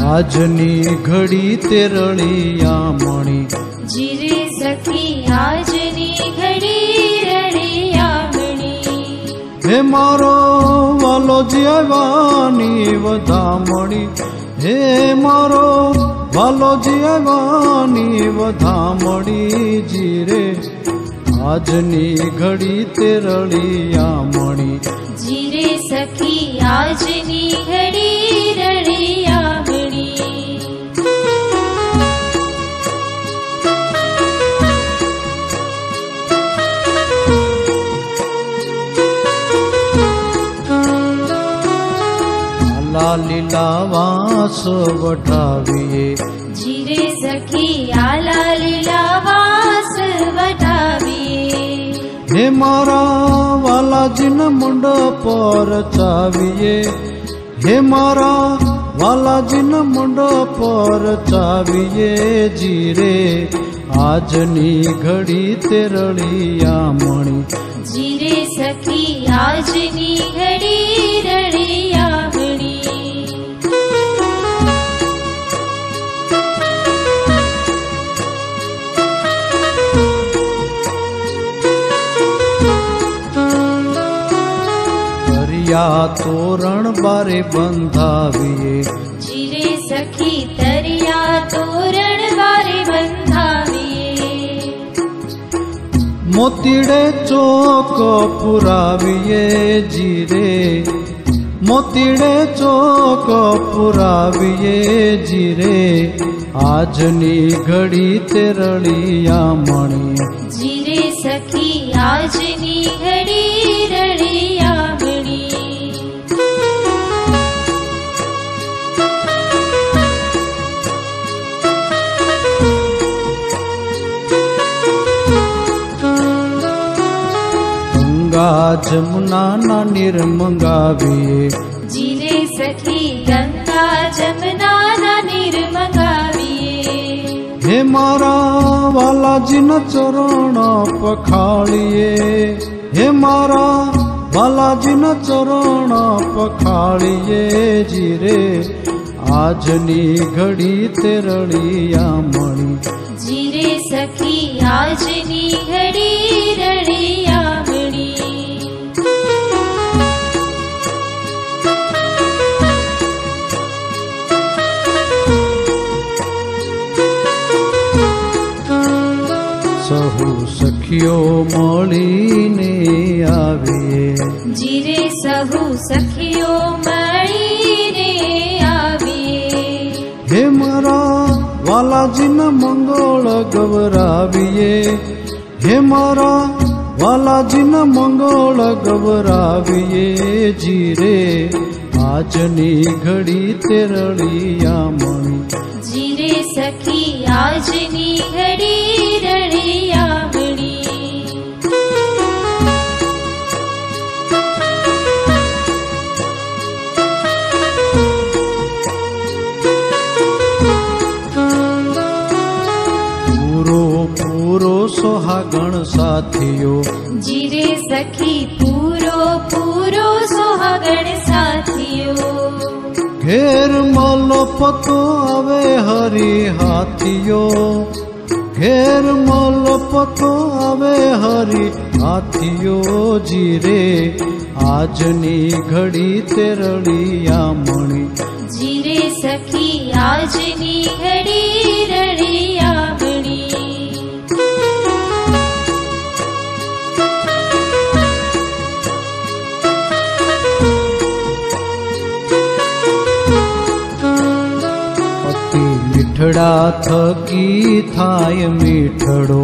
આજની ઘડી તે રળિયામણી જીરે સખી આજની ઘડી રળિયામણી હે મારો વાલો જીવાની વધામણી હે મારો વાલો જીવાની વધામણી જીરે આજની ઘડી તે રળિયામણી જીરે સખી આજની ઘડી રળિયામણી લીલા વાસ વઢાવીએ જીરે સખી આલા લીલા વાસ વઢાવીએ હે મારા વાલાજીના મંડપ પર ચાવીએ હે મારા વાલાજીના મંડપ પર ચાવીએ જીરે આજની ઘડી તે રળિયામણી જીરે સખી આજની ઘડી રળિયામણી તોરણ બારે બંધાવીએ જીરે સખી તરિયા તોરણ બારે બંધાવીએ મોતીડે ચોક પુરાવીએ જીરે મોતીડે ચોક પુરાવીએ જીરે આજની ઘડી તે રળિયામણી જીરે સખી આજની ઘડી રળિયામણી ગંગા જમુના નીર મંગાવીએ જીરે સખી ગંગા જમના નીર મંગાવીએ હે મારા વાલાજીના ચરણ પખાળીએ હે મારા વાલાજીના ચરણ પખાળીએ જીરે આજની ઘડી તે રળિયામણી જીરે સખી આજની ઘડી રળિયામણી સહુ સખીઓ મળીને આવીએ જીરે સહુ સખીઓ મળીને આવીએ હે મારા વાલાજીના મંગળ ગવરાવીએ હે મારા વાલાજીના મંગળ ગવરાવીએ જીરે આજની ઘડી તે રળિયામણી જીરે સખી આજની ઘડી રળિયામણી પૂરો સોહાગણ સાથીઓ જીરે સખી પૂરો સોહાગણ સાથીઓ ઘેર મલપતો આવે હરી હાથીઓ ઘેર મલપતો આવે હરી હાથીઓ જીરે આજની ઘડી તે રળિયામણી જીરે સખી આજની ઘડી રળિયામણી મીઠડા થકી થાય મીઠડો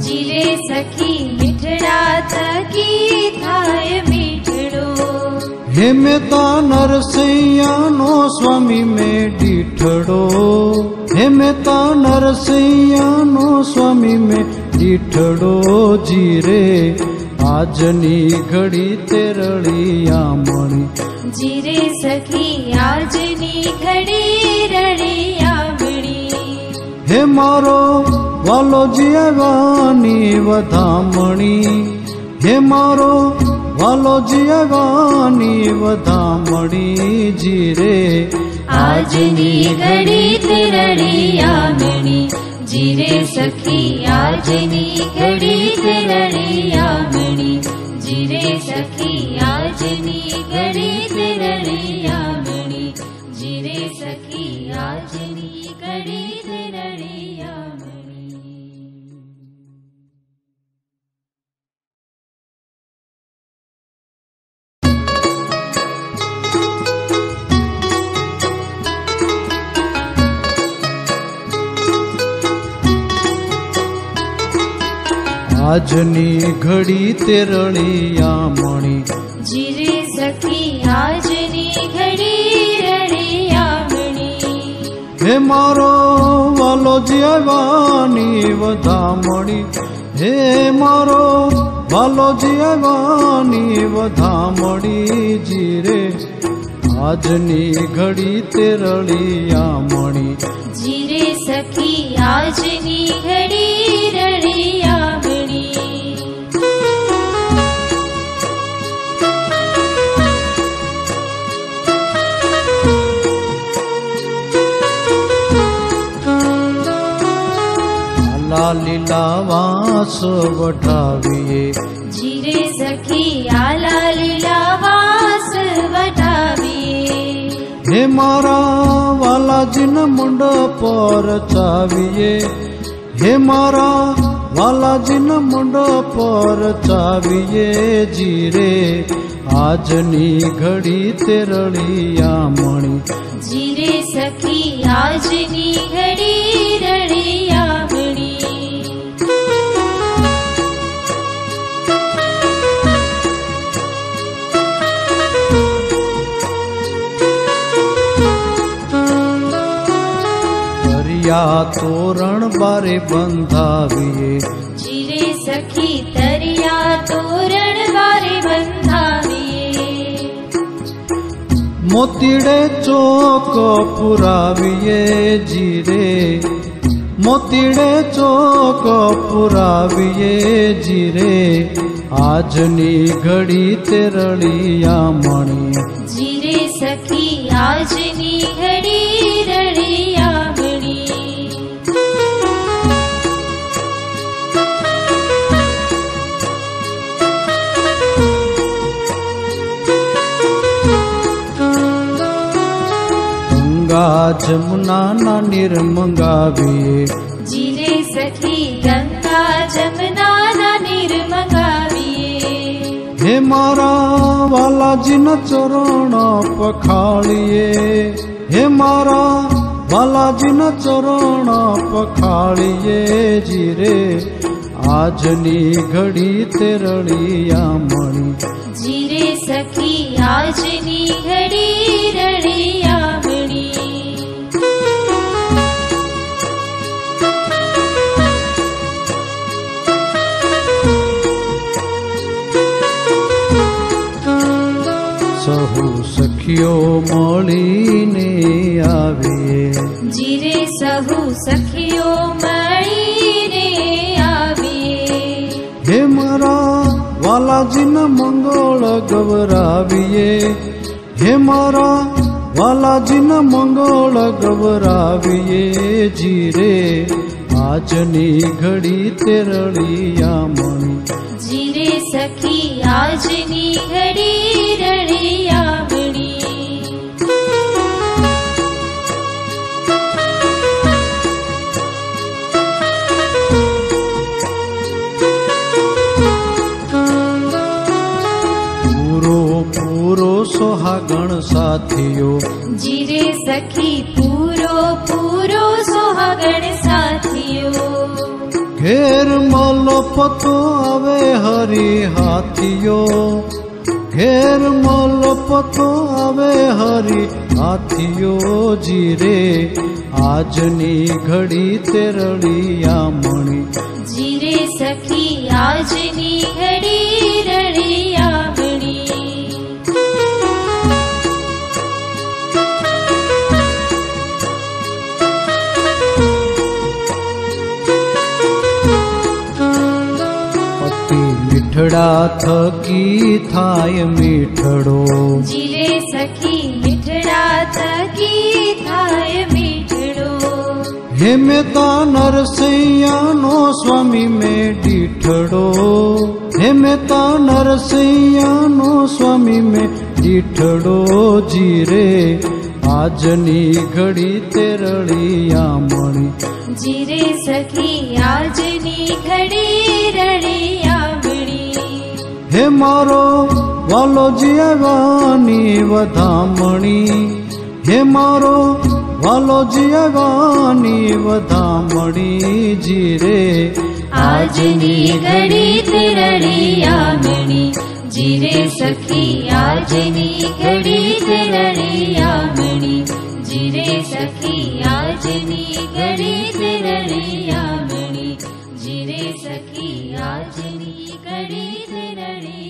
જીરે સખી મીઠડા થકી થાય મીઠડો હે મેતા નરસૈયાનો સ્વામી મેં દીઠડો હે મેતા નરસૈયાનો સ્વામી મેં દીઠડો જીરે આજની ઘડી તે રળિયામણી જીરે સખી આજની ઘડી રળિયામણી હે મારો વાલો જીવાની વધામણી હે મારો વાલો જીવાની વધામણી જીરે આજની ઘડી તે રળિયામણી જીરે સખી આજની ઘડી તે રળિયામણી જીરે સખી આજની ઘડી તે રળિયામણી જીરે સખી આજની ઘડી તે રળિયામણી. આજની ઘડી તે રળિયામણી જીરે સખી આજની ઘડી રળિયામણી હે મારો વાલો જીવાની વધામણી હે મારો વાલો જીવાની વધામણી જીરે આજની ઘડી તે રળિયામણી જીરે સખી આજની ઘડી રળિયામણી લીલા વાસ વઢાવીએ જીરે સખી આલા લીલા વાસ વઢાવીએ હે મારા વાલાજીના મંડપ પર ચાવીએ હે મારા વાલાજીના મંડપ પર ચાવીએ જીરે આજની ઘડી તે રળિયામણી જીરે સખી આજની ઘડી રળિયામણી તોરણ બારે બંધાવીએ જીરે સખી તરિયા તોરણ બારે બંધાવીએ મોતીડે ચોક પુરાવીએ જીરે મોતીડે ચોક પુરાવીએ જીરે આજની ઘડી તે રળિયામણી જીરે સખી આજની ઘડી રળિયામણી ગંગા જમુનાના નીર મંગાવીએ જીરે સખી ગંગા જમનાના નીર મંગાવીએ હે મારા વાલાજીના ચરણ પખાળીએ હે મારા વાલાજીના ચરણ પખાળીએ જીરે આજની ઘડી તે રળિયામણી જીરે સખી આજની ઘડી રળિયામણી સહુ સખીઓ મળીને આવીએ જીરે સહુ સખીઓ મળીને આવીએ હે મારા વાલાજીના મંગળ ગવરાવીએ હે મારા વાલાજીના મંગળ ગવરાવીએ જીરે આજની ઘડી તે રળિયામણી જીરે સખી આજની ઘડી રળિયામણી પૂરો સોહાગણ સાથીઓ જીરે સખી પૂરો સોહાગણ સાથીઓ ઘેર મલપતો આવે હરી હાથીઓ ઘેર મલપતો આવે હરી હાથીઓ જીરે આજની ઘડી તે રળિયામણી જીરે સખી આજની ઘડી રળિયામણી મીઠડા થકી થાય મીઠડો જીરે સખી મીઠડા थकी थाय मीठड़ो। हे मेता नरसैयानो स्वामी में डीठड़ो। हे मेता नरसैयानो स्वामी में डीठड़ो जीरे આજની ઘડી તેરળિયા મણી। જીરે સખી આજની ઘડી રળિયામણી। હે મારો વાલો જીવાની વધામણી। હે મારો વાલો જીવાની વધામણી જીરે આજની ઘડી તેરળિયામણી। જીરે સખી આજની ઘડી તેરળિયામણી। જીરે સખી આજની ઘડી તેરળિયામણી। જીરે સખી આજની ઘડી તેરળિયામણી।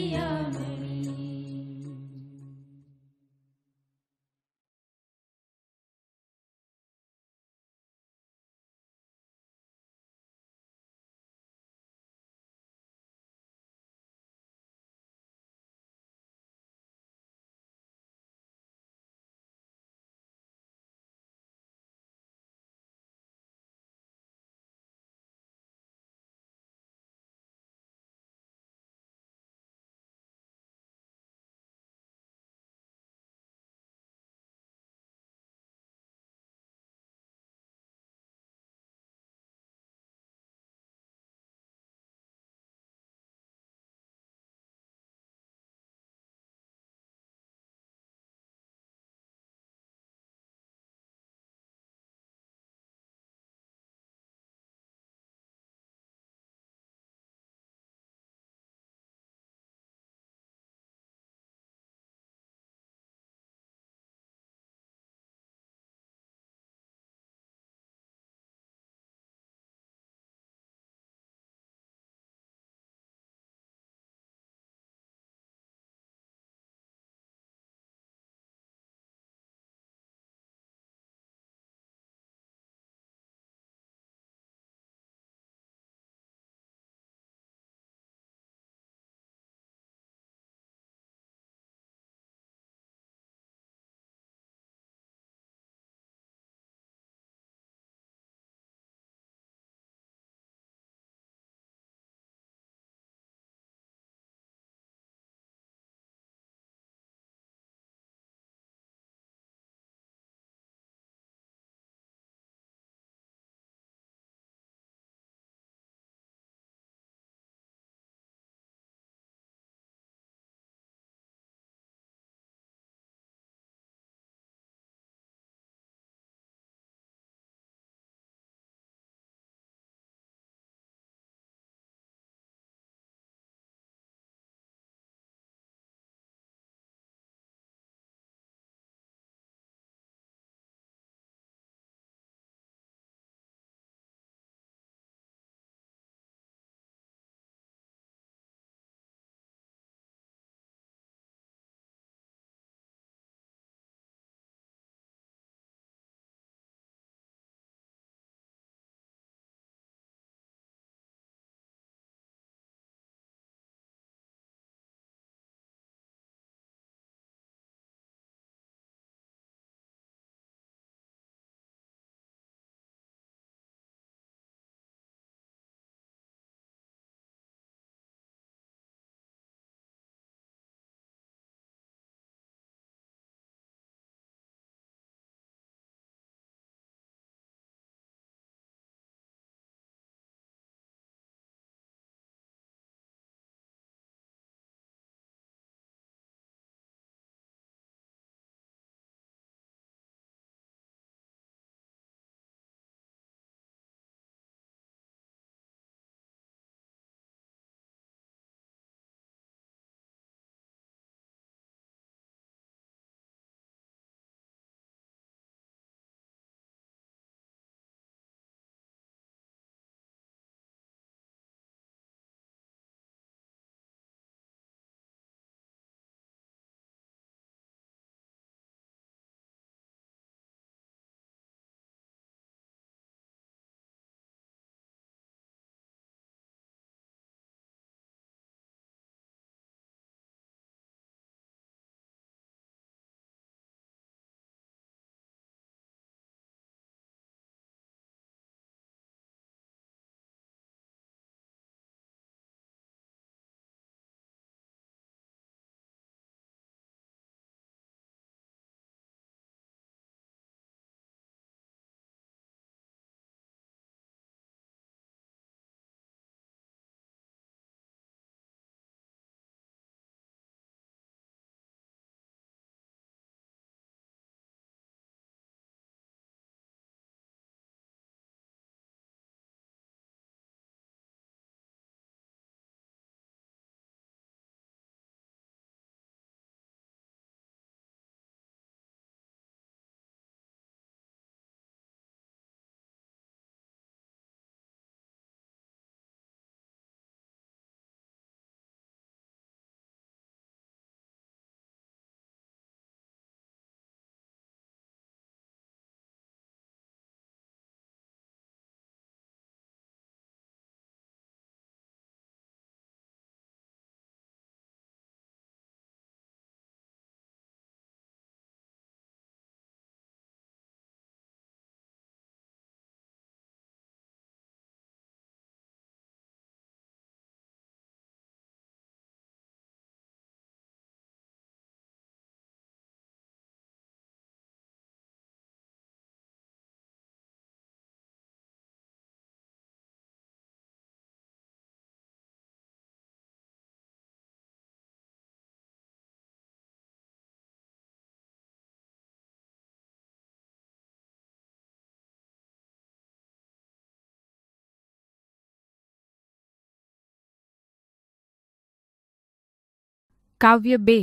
કાવ્ય 2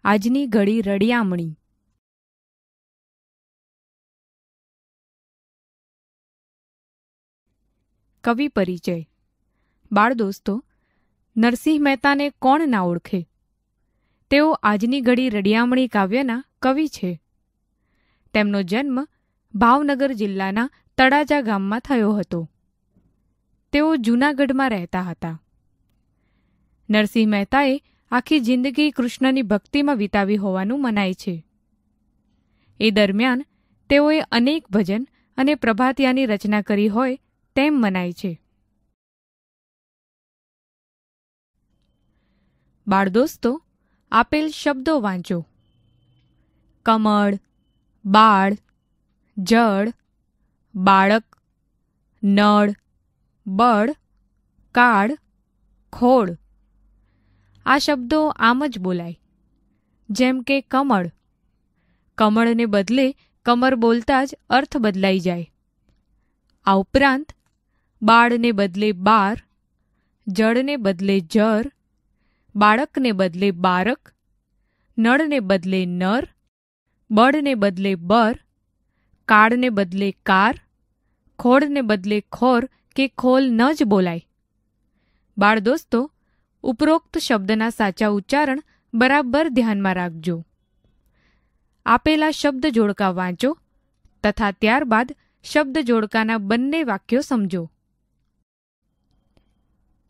આજની ઘડી રડિયામણી. કવિ પરિચય. બાળ દોસ્તો, નરસિંહ મહેતાને કોણ ના ઓળખે? તેઓ આજની ઘડી રડિયામણી કાવ્યના કવિ છે. તેમનો જન્મ ભાવનગર જિલ્લાના તળાજા ગામમાં થયો હતો. તેઓ જૂનાગઢમાં રહેતા હતા. નરસિંહ મહેતાએ આખી જિંદગી કૃષ્ણની ભક્તિમાં વિતાવી હોવાનું મનાય છે. એ દરમિયાન તેઓએ અનેક ભજન અને પ્રભાતિયાની રચના કરી હોય તેમ મનાય છે. બાળ દોસ્તો, આપેલ શબ્દો વાંચો: કમળ, બાળ, જળ, બાળક, નળ, બળ, કાળ, ખોડ. આ શબ્દો આમ જ બોલાય, જેમ કે કમળ. કમળને બદલે કમર બોલતા જ અર્થ બદલાઈ જાય. આ ઉપરાંત બાળને બદલે બાર, જળને બદલે જર, બાળકને બદલે બારક, નળને બદલે નર, બળને બદલે બર, કાળને બદલે કાર, ખોડને બદલે ખોર કે ખોલ ન જ બોલાય. બાળ દોસ્તો, ઉપરોક્ત શબ્દના સાચા ઉચ્ચારણ બરાબર ધ્યાનમાં રાખજો. આપેલા શબ્દ જોડકા વાંચો તથા ત્યારબાદ શબ્દ જોડકાના બંને વાક્યો સમજો.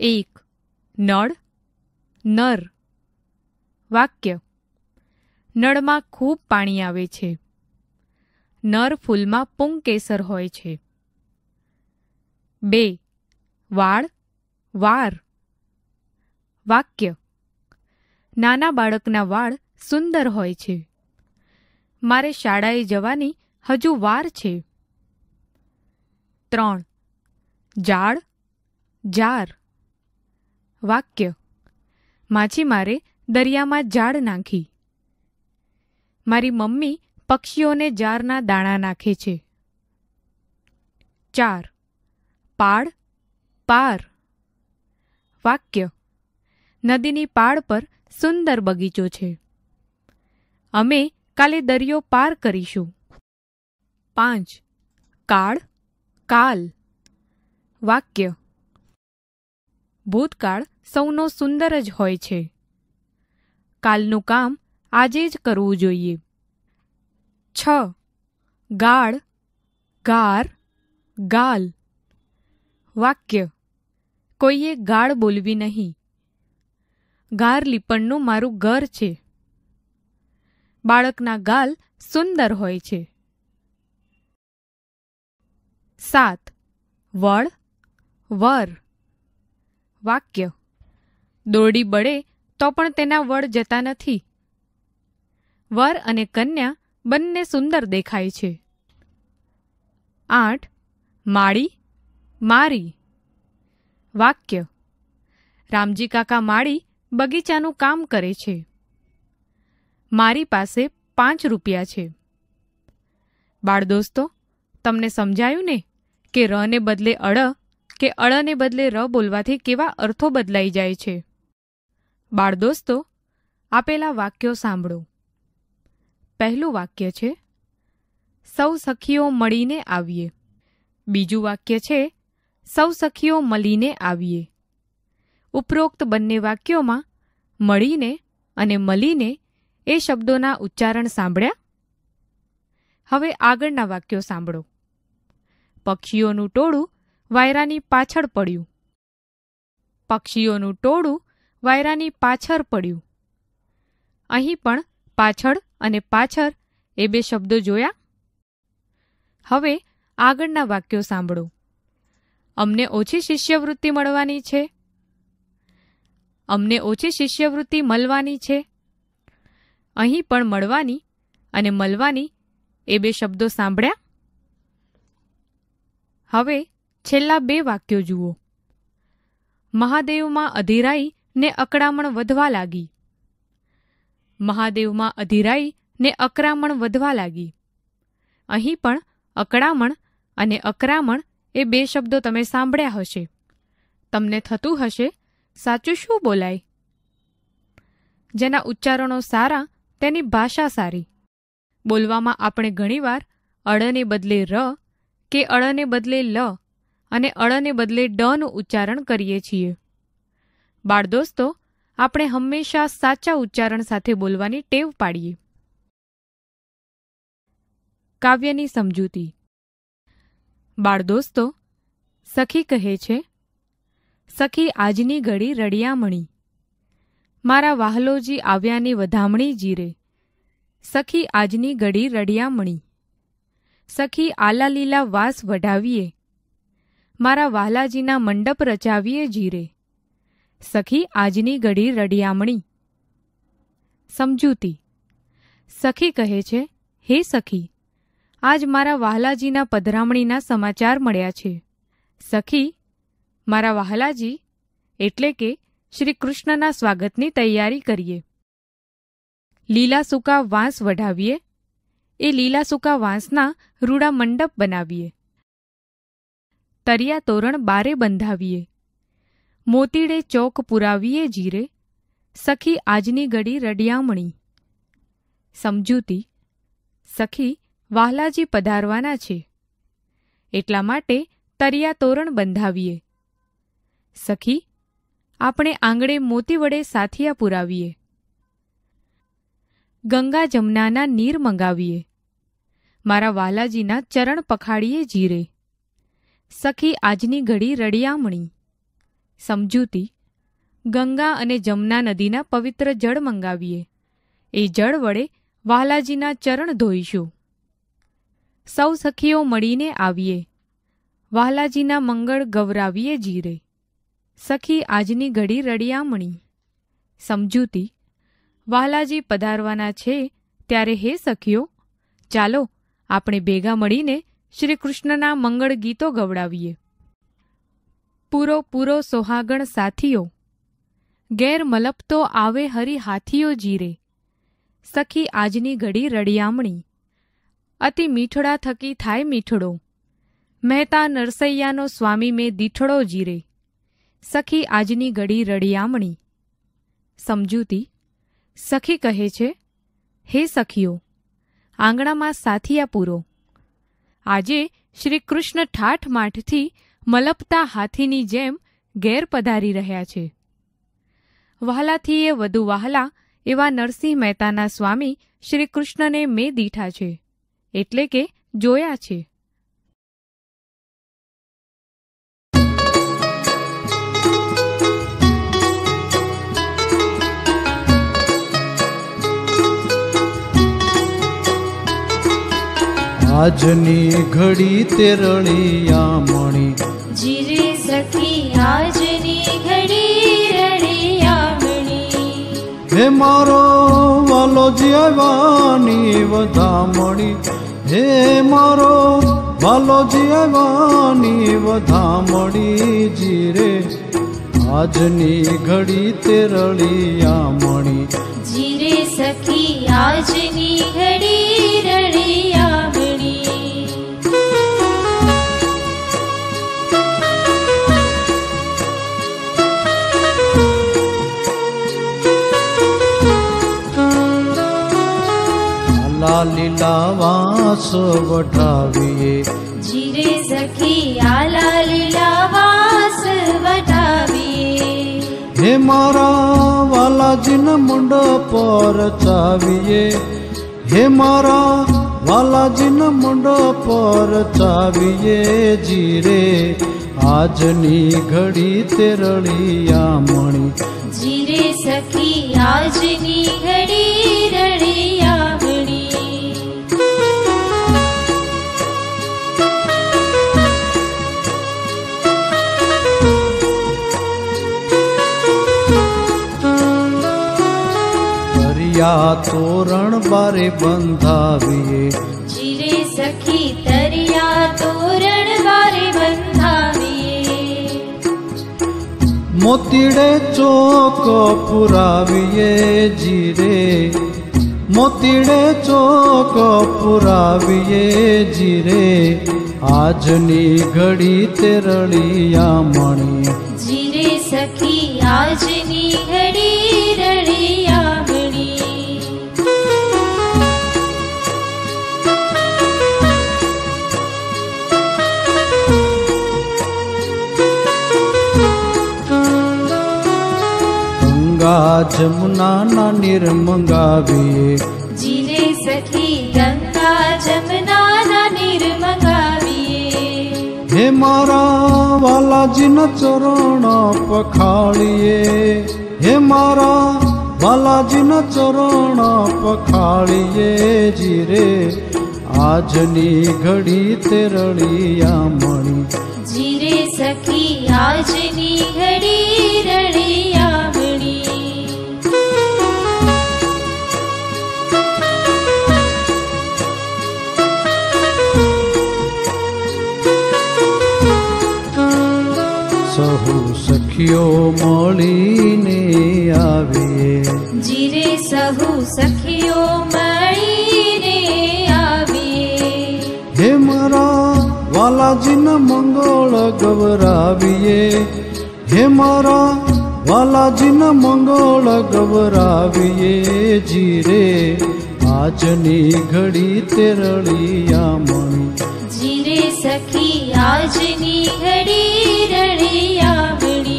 1. નળ, નર. વાક્ય: નળમાં ખૂબ પાણી આવે છે. નર ફૂલમાં પુંકેસર હોય છે. 2. વાળ, વાર. વાક્ય: નાના બાળકના વાળ સુંદર હોય છે. મારે શાળાએ જવાની હજુ વાર છે. 3. જાળ, જાર. વાક્ય: માછીમારે દરિયામાં જાળ નાખી. મારી મમ્મી પક્ષીઓને જારના દાણા નાખે છે. 4. પાળ, પાર. વાક્ય: નદીની પાળ પર સુંદર બગીચો છે. અમે કાલે દરિયો પાર કરીશું. 5. કાળ, કાલ. વાક્ય: ભૂતકાળ સૌનો સુંદર જ હોય છે. કાલનું કામ આજે જ કરવું જોઈએ. 6. ગાળ, ગાર, ગાલ. વાક્ય: કોઈએ ગાળ બોલવી નહીં. ગાર લીપણનું મારું ઘર છે. બાળકના ગાલ સુંદર હોય છે. 7. વળ, વર. વાક્ય: દોરડી બળે તો પણ તેના વળ જતા નથી. વર અને કન્યા બંને સુંદર દેખાય છે. 8. માળી, મારી. વાક્ય: રામજી કાકા માળી બગીચાનું કામ કરે છે. મારી પાસે 5 રૂપિયા છે. બાળ દોસ્તો, તમને સમજાયું ને કે ર ને બદલે અળ કે અળને બદલે ર બોલવાથી કેવા અર્થો બદલાઈ જાય છે. બાળ દોસ્તો, આપેલા વાક્યો સાંભળો. પહેલું વાક્ય છે સૌ સખીઓ મળીને આવીએ. બીજું વાક્ય છે સૌ સખીઓ મળીને આવીએ. ઉપરોક્ત બંને વાક્યોમાં મળીને અને મળીને એ શબ્દોના ઉચ્ચારણ સાંભળ્યા? હવે આગળના વાક્યો સાંભળો. પક્ષીઓનું ટોળું વાયરાની પાછળ પડ્યું. પક્ષીઓનું ટોળું વાયરાની પાછળ પડ્યું. અહીં પણ પાછળ અને પાછળ એ બે શબ્દો જોયા? હવે આગળના વાક્યો સાંભળો. અમને ઓછી શિષ્યવૃત્તિ મળવાની છે. અમને ઓછી શિષ્યવૃત્તિ મળવાની છે. અહીં પણ મળવાની અને મળવાની એ બે શબ્દો સાંભળ્યા? હવે છેલ્લા બે વાક્યો જુઓ. મહાદેવમાં અધીરાઈ ને અકળામણ વધવા લાગી. મહાદેવમાં અધીરાઈ ને અકરામણ વધવા લાગી. અહીં પણ અકળામણ અને અકરામણ એ બે શબ્દો તમે સાંભળ્યા હશે. તમને થતું હશે, સાચું શું બોલાય? જેના ઉચ્ચારણો સારા તેની ભાષા સારી. બોલવામાં આપણે ઘણીવાર અળને બદલે ર કે અળને બદલે લ અને અળને બદલે ડનું ઉચ્ચારણ કરીએ છીએ. બાળદોસ્તો, આપણે હંમેશા સાચા ઉચ્ચારણ સાથે બોલવાની ટેવ પાડીએ. કાવ્યની સમજૂતી. બાળદોસ્તો, સખી કહે છે, સખી આજની ઘડી રળિયામણી, મારા વાહલોજી આવ્યાની વધામણી જીરે. સખી આજની ઘડી રળિયામણી, સખી આલા લીલા વાસ વઢાવીએ, મારા વાલાજીના મંડપ રચાવીએ જીરે. સખી આજની ઘડી રળિયામણી. સમજૂતી. સખી કહે છે, હે સખી, આજ મારા વહાલાજીના પધરામણીના સમાચાર મળ્યા છે. સખી, મારા વહાલાજી એટલે કે શ્રી કૃષ્ણના સ્વાગતની તૈયારી કરીએ. લીલા સૂકા વાંસ વઢાવીએ, એ લીલા સૂકા વાંસના રૂડા મંડપ બનાવીએ. તરિયા તોરણ બારે બંધાવીએ, મોતીડે ચોક પુરાવીએ જીરે. સખી આજની ઘડી રળિયામણી. સમજૂતી. સખી, વહાલાજી પધારવાના છે એટલા માટે તરિયા તોરણ બંધાવીએ. સખી, આપણે આંગણે મોતી વડે સાથિયા પુરાવીએ. ગંગા જમનાના નીર મંગાવીએ, મારા વાલાજીના ચરણ પખાડીએ જીરે. સખી આજની ઘડી રળિયામણી. સમજૂતી. ગંગા અને જમના નદીના પવિત્ર જળ મંગાવીએ, એ જળ વડે વાલાજીના ચરણ ધોઈશું. સૌ સખીઓ મળીને આવીએ, વાલાજીના મંગળ ગૌરાવીએ જીરે. સખી આજની ઘડી રળિયામણી. સમજૂતી. વાલાજી પધારવાના છે ત્યારે હે સખીઓ, ચાલો આપણે ભેગા મળીને શ્રી કૃષ્ણના મંગળ ગીતો ગવડાવીએ. પૂરો પૂરો સોહાગણ સાથીઓ, ગેર મલપતો આવે હરી હાથીઓ જીરે. સખી આજની ઘડી રળિયામણી. અતિ મીઠડા થકી થાય મીઠડો, મહેતા નરસૈયાનો સ્વામી મેં દીઠડો જીરે. સખી આજની ઘડી રળિયામણી. સમજૂતી. સખી કહે છે, હે સખીઓ, આંગણામાં સાથિયા પૂરો. આજે શ્રી કૃષ્ણ ઠાઠમાઠથી મલપતા હાથીની જેમ ઘેર પધારી રહ્યા છે. વહાલાથીએ વધુ વહાલા એવા નરસિંહ મહેતાના સ્વામી શ્રી કૃષ્ણને મેં દીઠા છે, એટલે કે જોયા છે. આજની ઘડી તે રળિયામણી, જીરે સખી આજની ઘડી રળિયામણી. હે મારો વાલોજી આવ્યાની વધામણી, હે મારો વાલોજી આવ્યાની વધામણી જીરે. આજની ઘડી તે રળિયામણી, જીરે સખી આજની ઘડી રળિયામણી. આલા લીલા વાંસ વઢાવીએ, જીરે સખી આલા લીલા વાસ વઢાવીએ. હે મારા વાલાજીના મંડપ રચાવીએ, હે મારા વાલાજીના મંડપ રચાવીએ જીરે. આજની ઘડી તે રળિયામણી, જીરે સખી આજની ઘડી રળિયામણી. તરિયા તોરણ બારે બંધાવીએ, જીરે સખી તરિયા તોરણ બારે બંધાવીએ. મોતીડે ચોક પુરાવીએ જીરે, મોતીડે ચોક પુરાવીએ જીરે. આજની ઘડી તે રળિયામણી, જીરે જીરે સખી આજની ઘડી રળિયામણી. ગંગા જમુનાના નીર મંગાવીએ. જીરે સખી ગંગા જમનાના નીર મંગાવીએ. હે મારા વાલાજીના ચરણ પખાળીએ. હે મારા વાલાજીના ચરણ પખાળીએ. જીરે આજની ઘડી તે રળિયામણી. જીરે સખી આજની ઘડી રળિયામણી. સહુ સખીઓ મળીને આવીએ. જીરે સહુ સખીઓ મળીને આવીએ. હે મારા વાલાજીના મંગળ ગવરાવીએ. હે મારા વાલાજીના મંગળ ગવરાવીએ. જીરે આજની ઘડી તે રળિયામણી. જીરે સખી આજની ઘડી રળિયામણી.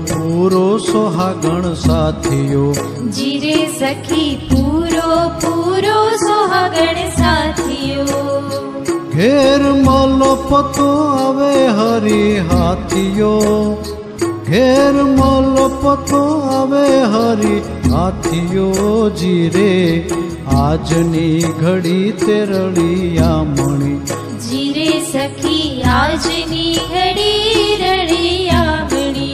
પૂરો સોહાગણ સાથીઓ. જીરે સખી પૂરો સોહાગણ સાથીઓ. ઘેર મલપતો આવે હરી હાથીઓ. ઘેર મલપતો આવે હરી હાથીઓ. જીરે આજની ઘડી તે રળિયામણી. જીરે સખી આજની ઘડી રળિયામણી.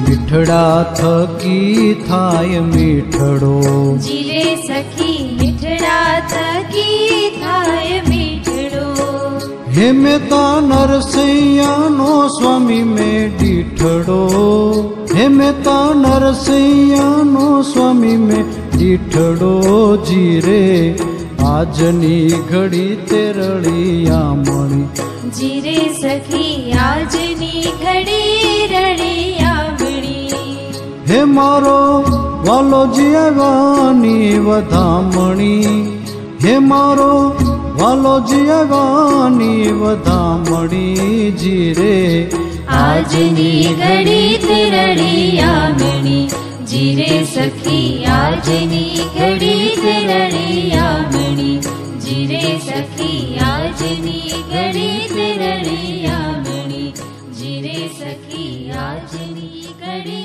મીઠડા થકી થાય મીઠડો. જીરે સખી મીઠડા થકી થાય મીઠડો. હે મેતા નરસૈયાનો સ્વામી મેં દીઠડો. હે મેતા નરસૈયાનો સ્વામી મેં દીઠડો. જીરે આજની ઘડી તે રળિયામણી. જીરે સખી આજની ઘડી રળિયામણી. હે મારો વાલોજી આવ્યાની વધામણી. હે મારો વાલોજી આવ્યાની વધામણી. જીરે આજની ઘડી તે રળિયામણી. જીરે સખી આજની ઘડી તે રળિયામણી. જીરે સખી આજની ઘડી તે રળિયામણી. જીરે સખી આજની ઘડી